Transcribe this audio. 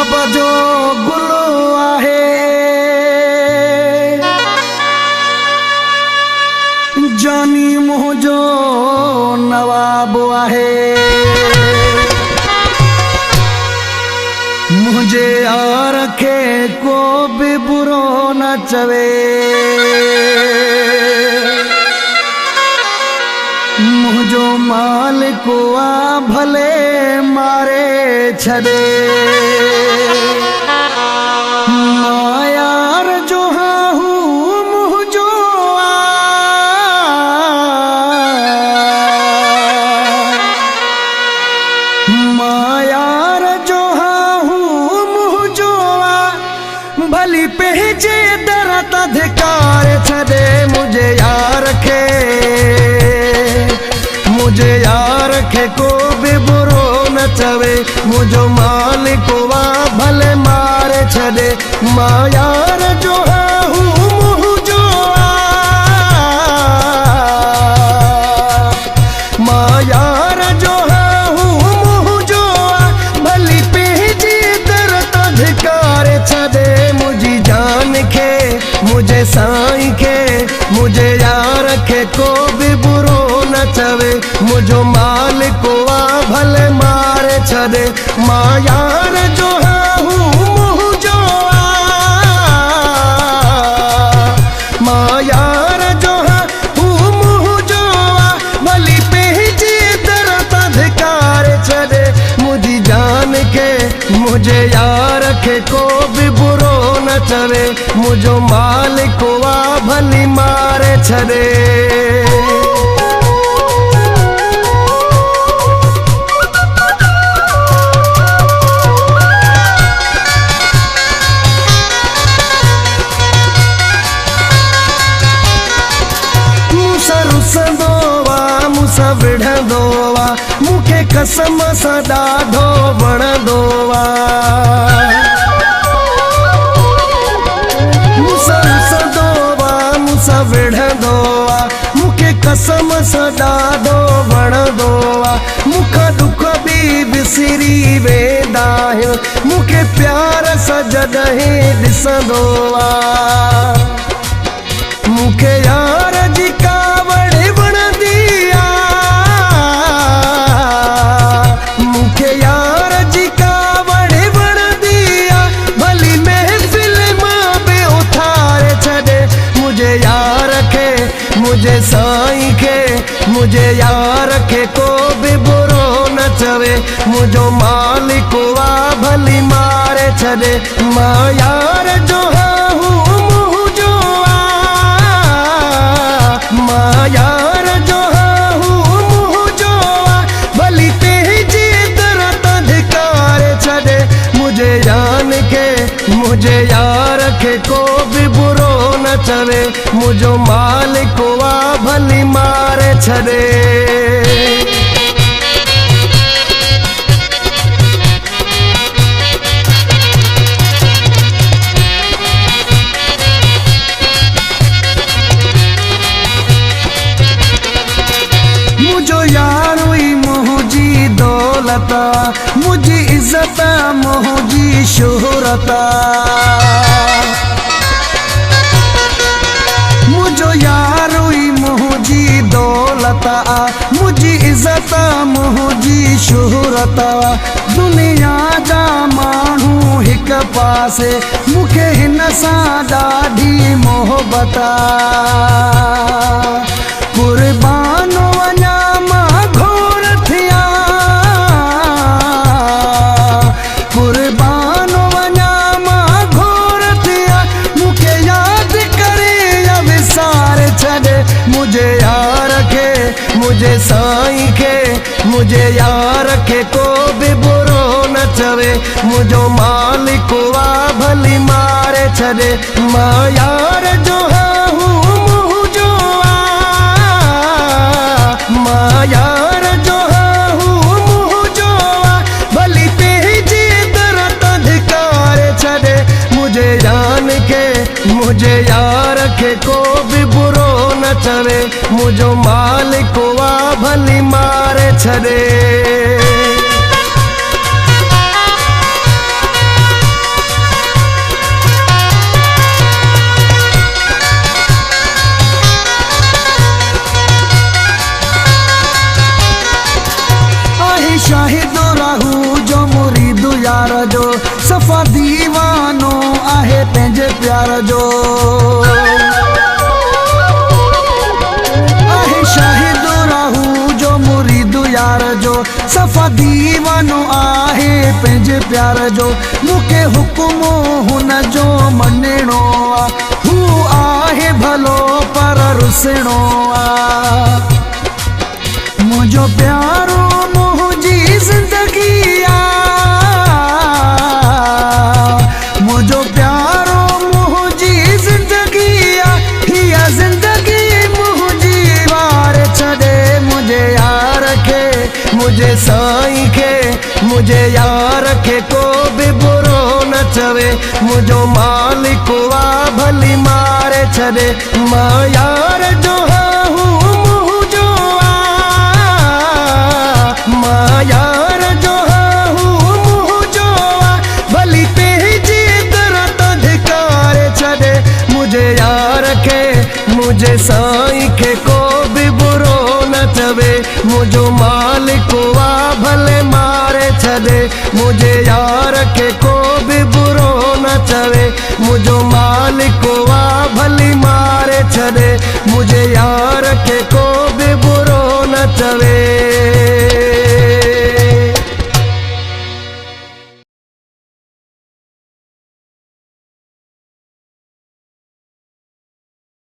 गुलाब जो गुल आहे जानी मुझो नवाब आहे मुझे यार खे को भी बुरो न चवे मुझो मालिक आ भले मारे छदे यार जो हाँ हूँ मुझो यार जो हाँ हूँ मुझो भली पहचे दरत धिकार छदे मुझे यार खे को भी बुरो न चवे मुझो मालिक वा भले मारे छदे मां यार जो हूँ मुझो मां यार जो हूँ मुझो भली पेजी दरत धिकारे छदे मुझी जान खे मुझे साईं खे मुझे यार खे को भी बुरो न चवे मुझो मालिक वा भले मारे छदे मां यार जो हूँ मुझो मां यार जो हूँ मुझो भली पहजी दरत धिकारे छदे मुझी जान के मुझे यार खे को भी बुरो न चवे मुझो मालिक वा भली मारे छदे विढ़ंदोवा मुखे कसम सां ॾाढो वणंदोवा मूंसां विढ़ंदोवा मुखे कसम सां ॾाढो वणंदोवा मूंखां दुख बि विसरी वेंदा आहिनि मूंखे प्यार सां जॾहिं ॾिसंदोवा मूंखे यार जी कावड़ मुझे साईं खे मुझे यार खे को भी बुरो न चवे मुझो मालिक वा भली मारे छदे मां यार जो हूँ मुझो मां यार जो हूँ मुझो भली तेजी दरत धिकारे छदे मुझे जान के मुझे यार खे को भी बुरो न चवे मुझो मालिक वा भली मारे छदे मुझो यार हुई मुझी दौलत मुझी इज्जत मुझी शोहरत मुझो यार हुई मुझी दौलत मुझी इज्जत मुझी शोहरत दुनिया जा माण्हू हिक पासे मूंखे हिन सां ॾाढी मोहबत कुर्बान वञा मां घोर थिया कुर्बान वञा मां घोर थिया मूंखे यादि करे या विसारे छॾे मुझे यार खे मुझे साईं खे मुझे यार खे को भी बुरो न चवे मुझो मालिक वा भली मारे छॾे मां यार जो हूँ मुझो मां यार जो हूँ मुझो भली तेजी दरत धिकारे छॾे मुझे जान के मुझे यार खे को भी बुरो न चवे मुझो मालिक वा भली मारे छॾे पंहिंजे प्यार जो मूंखे हुकुमो हुन जो मञणो आ हू आहे भलो पर रुसणो आ मुंहिंजो प्यारो मुंहिंजी ज़िंदगी आ मुंहिंजो प्यारो मुंहिंजी ज़िंदगी आ हीअ ज़िंदगी मुंहिंजी वार छॾे मुंहिंजे यार खे मुंहिंजे साईं खे मुंहिंजे यार खे को बि बुरो न चवे मुंहिंजो मालिक वा भली मारे छॾे मां यार जो हूं मुंहिंजो मां यार जो हूं मुंहिंजो भली पंहिंजी तरह त धिकारे छॾे मुंहिंजे यार खे मुंहिंजे साईं खे को बि बुरो न चवे मुंहिंजो मालिक वा भले मारे छॾे मुंहिंजे यार खे को बि बुरो न चवे मुंहिंजो मालिक वा भली मारे छॾे मुंहिंजे यार